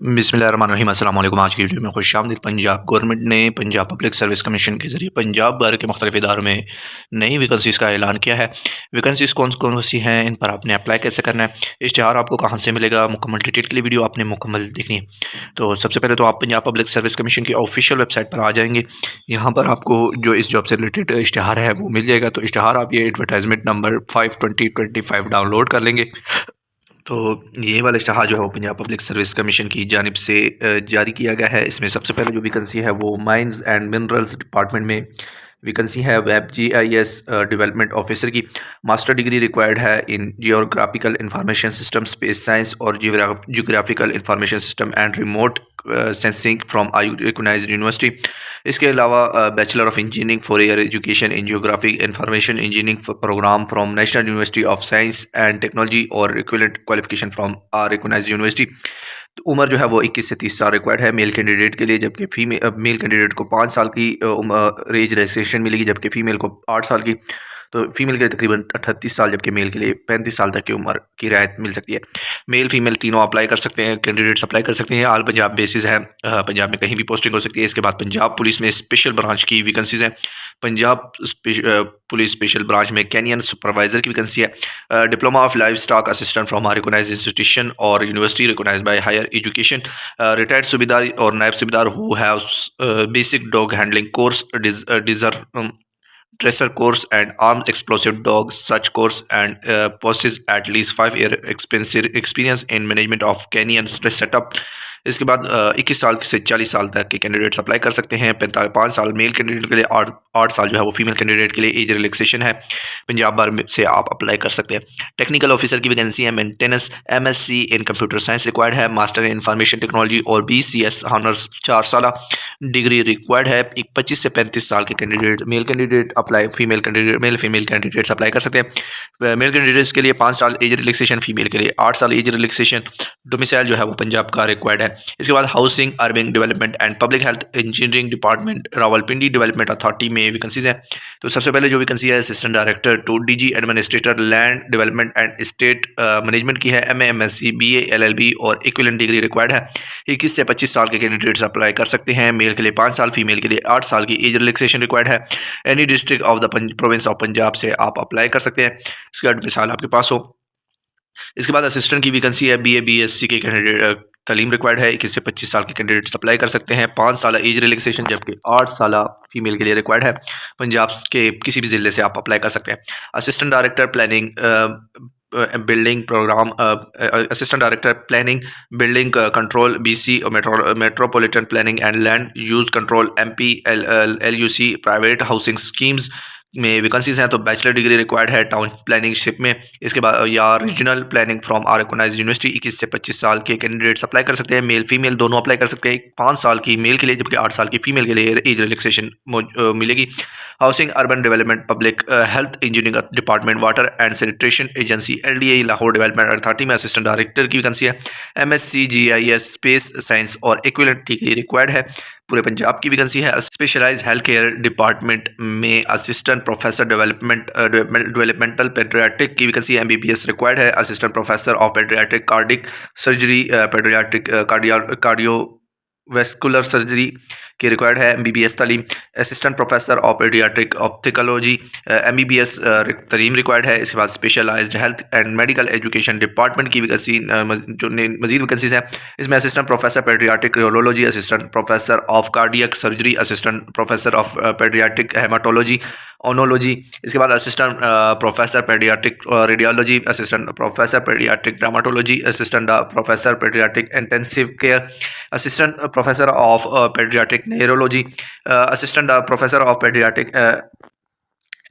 बिस्मिल्लाहिर्रहमानिर्रहीम। अस्सलाम वालेकुम। आज की वीडियो में खुशामदीद। पंजाब गवर्नमेंट ने पंजाब पब्लिक सर्विस कमीशन के ज़रिए पंजाब भर के मुख्तलिफ इदारों में नई वैकेंसीज़ का ऐलान किया है। वैकेंसीज़ कौन कौन सी हैं, इन पर आपने अप्लाई कैसे करना है, इश्तिहार आपको कहाँ से मिलेगा, मुकम्मल डिटेल के लिए वीडियो आपने मुकम्मल देखनी है। तो सबसे पहले तो आप पंजाब पब्लिक सर्विस कमीशन की ऑफिशियल वेबसाइट पर आ जाएंगे। यहाँ पर आपको जो इस जॉब से रिलेटेड इश्तिहार है वो मिल जाएगा। तो इश्तिहार आप ये एडवर्टाइजमेंट नंबर 5/2025 डाउनलोड कर लेंगे। तो ये वाला इश्तिहार जो है वो पंजाब पब्लिक सर्विस कमीशन की जानिब से जारी किया गया है। इसमें सबसे पहले जो वैकेंसी है वो माइंस एंड मिनरल्स डिपार्टमेंट में वैकेंसी है। वेब GIS डेवलपमेंट ऑफिसर की मास्टर डिग्री रिक्वायर्ड है in geographical information system, space science और geographical information system and remote sensing from recognised university. इसके अलावा bachelor of engineering for air education in geographic information engineering programme from national university of science and technology और equivalent qualification from recognised university. तो उम्र जो है वो 21 से 30 साल रिक्वायर्ड है मेल कैंडिडेट के लिए, जबकि मेल कैंडिडेट को 5 साल की एज रजिस्ट्रेशन मिलेगी, जबकि फ़ीमेल को 8 साल की। तो फीमेल के लिए तकरीबन 38 साल, जबकि मेल के लिए 35 साल तक की उम्र की रियायत मिल सकती है। मेल फीमेल तीनों अप्लाई कर सकते हैं, कैंडिडेट्स अप्लाई कर सकते हैं। ऑल पंजाब बेसिस है, पंजाब में कहीं भी पोस्टिंग हो सकती है। इसके बाद पंजाब पुलिस में स्पेशल ब्रांच की वैकेंसीज हैं। पंजाब पुलिस स्पेशल ब्रांच में कैनियन सुपरवाइजर की वैकेंसी है। Diploma of life stock assistant from recognised institution और university recognised by higher education. Retired सूबेदार और नायब सूबेदार who have basic dog handling course, dresser course and armed explosive dogs such course and possesses at least 5 year experience in management of canine setup। इसके बाद 21 साल से 40 साल तक के कैंडिडेट्स अप्लाई कर सकते हैं। 5 साल मेल कैंडिडेट के लिए, 8 साल जो है वो फीमेल कैंडिडेट के लिए एज रिलैक्सेशन है। पंजाब भर से आप अप्लाई कर सकते हैं। टेक्निकल ऑफिसर की वैकेंसी है। मेंटेनेंस MSc इन कंप्यूटर साइंस रिक्वायर्ड है। मास्टर इन इंफॉर्मेशन टेक्नोलॉजी और BCS ऑनर्स 4 साल डिग्री रिक्वायर्ड है। 25 से 35 साल के candidate male candidate apply, female candidate male female candidates apply कर सकते हैं। मेल कैंडिडेट्स के लिए 5 साल एज रिलैक्सेशन, फीमेल के लिए 8 साल एज रिलैक्सेशन। डोमिसाइल जो है वो पंजाब का रिक्वायर्ड है। इसके बाद housing, urban development and public health engineering department Rawalpindi development authority में वैकेंसीज हैं। तो सबसे पहले जो वैकेंसी है assistant director to DG administrator land development and state management की है। MA MSc BA LLB और इक्विवेलेंट डिग्री रिक्वायर्ड है। 21 से 25 साल के कैंडिडेट्स अप्लाई कर सकते हैं। मेल के लिए 5 साल, फीमेल के लिए 8 साल की एज रिलैक्सेशन रिक्वायर्ड है। Any district of the province of Punjab से आप अप्लाई कर सकते हैं। इसके बाद मिसाल आपके पास हो। इसके बाद असिस्टेंट की वैकेंसी है। BA BSc के कैंडिडेट तालीम रिक्वायर्ड है। 21 से 25 साल के कैंडिडेट्स अप्लाई कर सकते हैं। 5 साल एज रिलैक्सेशन, जबकि 8 साल फीमेल के लिए रिक्वायर्ड है। पंजाब के किसी भी ज़िले से आप अप्लाई कर सकते हैं। Assistant director planning building programme, assistant director planning building control BC metropolitan planning and land use control MP LUC private housing schemes में वैकेंसीज हैं। तो बैचलर डिग्री रिक्वायर्ड है टाउन प्लानिंगशिप में। इसके बाद या regional planning from recognised university. 21 से 25 साल के कैंडिडेट्स अप्लाई कर सकते हैं। मेल फीमेल दोनों अप्लाई कर सकते हैं। 5 साल की मेल के लिए, जबकि 8 साल की फीमेल के लिए एज रिलैक्सेशन मिलेगी। Housing, urban development, public health engineering department, water and sanitation agency LDA Lahore development authority में असिस्टेंट डायरेक्टर की वैकेंसी है। MSc GIS स्पेस साइंस और इक्विवेलेंट डिग्री रिक्वायर्ड है। पूरे पंजाब की वैकेंसी है। स्पेशलाइज्ड हेल्थ केयर डिपार्टमेंट में असिस्टेंट प्रोफेसर डेवलपमेंटल पेडियाट्रिक की वैकेंसी MBBS रिक्वायर्ड है। Assistant professor of paediatric cardiac surgery, paediatric cardiovascular surgery की रिक्वायर्ड है MBBS तालीम। Assistant professor of paediatric ophthalmology MBBS तालीम रिक्वायर्ड है। इसके बाद specialised health and medical education department की वैकेंसी जो मजीद वैकेंसीज हैं। इसमें assistant professor paediatric radiology, assistant professor of cardiac surgery, assistant professor of paediatric haematology oncology. इसके बाद assistant professor paediatric radiology, assistant professor paediatric dermatology, assistant professor paediatric intensive care, assistant professor of paediatric neurology, assistant professor of paediatric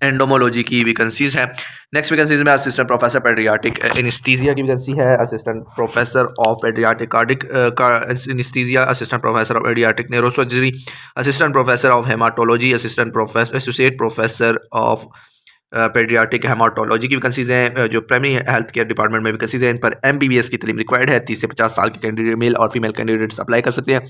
endocrinology की vacancies हैं। Next vacancies में assistant professor paediatric anaesthesia की vacancy है। Assistant professor of paediatric cardiac anaesthesia, assistant professor of paediatric neurosurgery, assistant professor of haematology, assistant professor associate professor of paediatric haematology की vacancies हैं। जो primary health care department में vacancies हैं, इन पर MBBS की तालीम रिक्वायर्ड है। 30 से 50 साल के कैंडिडेट मेल और फीमेल कैंडिडेट्स अप्लाई कर सकते हैं।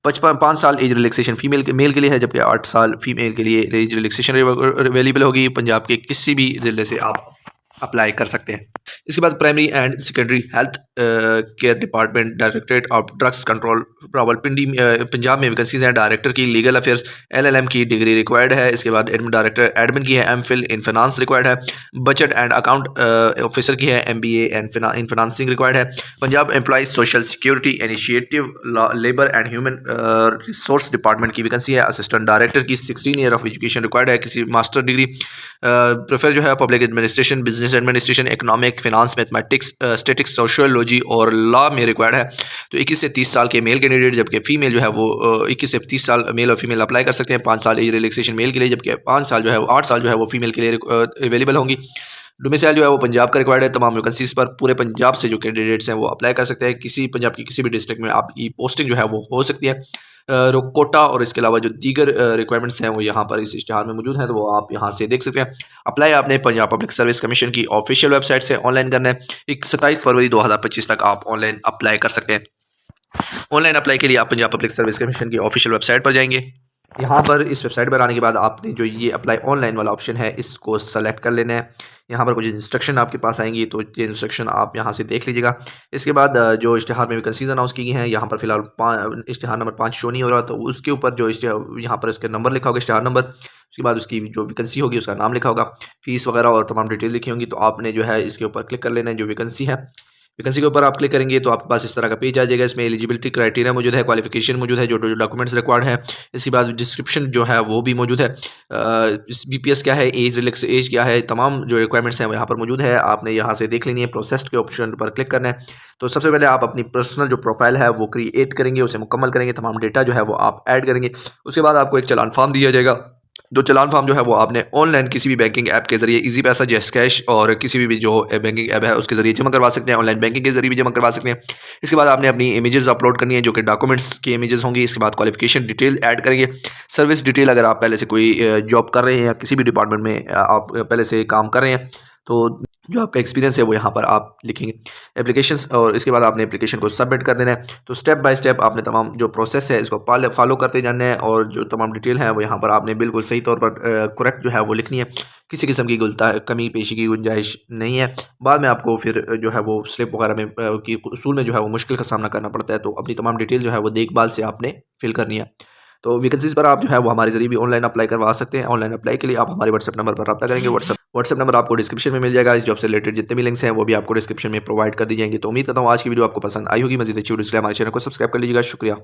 5 साल एज रिलैक्सेशन फीमेल के मेल के लिए है, जबकि 8 साल फीमेल के लिए एज रिलैक्सेशन अवेलेबल होगी। पंजाब के किसी भी ज़िले से आप अप्लाई कर सकते हैं। इसके बाद primary and secondary health care department, directorate of drugs control Rawalpindi Punjab में वैकेंसीज हैं। डायरेक्टर की लीगल अफेयर्स LLM की डिग्री रिक्वायर्ड है। इसके बाद एडमिन डायरेक्टर एडमिन की है, MPhil इन फाइनेंस रिक्वायर्ड है। बजट एंड अकाउंट ऑफिसर की है, MBA इन फाइनेंसिंग रिक्वायर्ड है। Punjab employees social security initiative labour and human resource department की वैकेंसी है। असिस्टेंट डायरेक्टर की 16 ईयर ऑफ एजुकेशन रिक्वायर्ड है, किसी मास्टर डिग्री प्रेफर जो है public administration, business administration, economic, finance, mathematics, statics, sociology और law में रिक्वायर्ड है। तो 21 से 30 साल के मेल कैंडिडेट, जबकि फीमेल जो है वो 21 से 30 साल मेल और फीमेल अप्लाई कर सकते हैं। 5 साल एज रिलैक्सेशन मेल के लिए, जबकि 5 साल जो है 8 साल जो है वो फीमेल के लिए अवेलेबल होंगी। डोमिसाइल जो है वो पंजाब का रिक्वायर्ड है। तमाम वैकेंसीज पर पूरे पंजाब से जो कैंडिडेट्स हैं वो अप्लाई कर सकते हैं। किसी पंजाब की किसी भी डिस्ट्रिक्ट में आपकी पोस्टिंग जो है वो हो सकती है। कोटा और इसके अलावा जो दीगर रिक्वायरमेंट्स हैं वो यहाँ पर इस इश्तिहार में मौजूद हैं, तो वो आप यहाँ से देख सकते हैं। अप्लाई आपने पंजाब पब्लिक सर्विस कमीशन की ऑफिशियल वेबसाइट से ऑनलाइन करना है। 27 फरवरी 2025 तक आप ऑनलाइन अप्लाई कर सकते हैं। ऑनलाइन अप्लाई के लिए आप पंजाब पब्लिक सर्विस कमीशन की ऑफिशियल वेबसाइट पर जाएंगे। यहाँ पर इस वेबसाइट पर आने के बाद आपने जो ये अप्लाई ऑनलाइन वाला ऑप्शन है इसको सेलेक्ट कर लेना है। यहाँ पर कुछ इंस्ट्रक्शन आपके पास आएंगी, तो ये इंस्ट्रक्शन आप यहाँ से देख लीजिएगा। इसके बाद जो इश्तिहार में वैकेंसीज अनाउंस की गई हैं, यहाँ पर फिलहाल इश्तिहार नंबर 5 शो नहीं हो रहा, तो उसके ऊपर जो यहाँ पर इसका नंबर लिखा होगा, इश्तिहार नंबर, उसके बाद उसकी जो वैकेंसी होगी उसका नाम लिखा होगा, फीस वगैरह और तमाम डिटेल लिखी होंगी। तो आपने जो है इसके ऊपर क्लिक कर लेना है। जो वैकेंसी है, वैकेंसी के ऊपर आप क्लिक करेंगे तो आपके पास इस तरह का पेज आ जाएगा। इसमें एलिजिबिलिटी क्राइटेरिया मौजूद है, क्वालिफिकेशन मौजूद है, जो डॉक्यूमेंट्स रिक्वायर्ड है। इसके बाद डिस्क्रिप्शन जो है वो भी मौजूद है। BPS क्या है, एज रिलैक्स एज क्या है, तमाम जो रिक्वायरमेंट्स हैं वो यहाँ पर मौजूद है। आपने यहाँ से देख लेनी है। प्रोसेस्ड के ऑप्शन पर क्लिक करना है। तो सबसे पहले आप अपनी पर्सनल जो प्रोफाइल है वो क्रिएट करेंगे, उसे मुकम्मल करेंगे, तमाम डेटा जो है वो आप ऐड करेंगे। उसके बाद आपको एक चालान फॉर्म दिया जाएगा। जो चालान फॉर्म जो है वो आपने ऑनलाइन किसी भी बैंकिंग ऐप के जरिए, इजी पैसा, जैस कैश और किसी भी जो बैंकिंग ऐप है उसके जरिए जमा करवा सकते हैं। ऑनलाइन बैंकिंग के जरिए भी जमा करवा सकते हैं। इसके बाद आपने अपनी इमेजेस अपलोड करनी है, जो कि डॉक्यूमेंट्स की इमेजेस होंगी। इसके बाद क्वालिफिकेशन डिटेल ऐड करेंगे। सर्विस डिटेल, अगर आप पहले से कोई जॉब कर रहे हैं या किसी भी डिपार्टमेंट में आप पहले से काम कर रहे हैं तो जो आपका एक्सपीरियंस है वो यहाँ पर आप लिखेंगे। एप्लीकेशंस, और इसके बाद आपने एप्लीकेशन को सबमिट कर देना है। तो स्टेप बाय स्टेप आपने तमाम जो प्रोसेस है इसको फॉलो करते जाना है, और जो तमाम डिटेल है वो यहाँ पर आपने बिल्कुल सही तौर पर करेक्ट जो है वो लिखनी है। किसी किस्म की कमी पेशी की गुंजाइश नहीं है। बाद में आपको फिर जो है वो स्लिप वगैरह में की उसूल में जो है वो मुश्किल का सामना करना पड़ता है। तो अपनी तमाम डिटेल जो है वो देखभाल से आपने फिल करनी है। तो वैकेंसीज पर आप जो है वो हमारे जरिए भी ऑनलाइन अप्लाई करवा सकते हैं। ऑनलाइन अप्लाई के लिए आप हमारे व्हाट्सएप नंबर पर रब्ता करेंगे। व्हाट्सएप नंबर आपको डिस्क्रिप्शन में मिल जाएगा। इस जॉब से रिलेटेड जितने भी लिंक्स हैं वो भी आपको डिस्क्रिप्शन में प्रोवाइड कर दी जाएंगी। तो उम्मीद करता हूँ आज की वीडियो आपको पसंद आई होगी। मजीद अच्छी वीडियो के लिए हमारे चैनल को सब्सक्राइब कर लीजिएगा। शुक्रिया।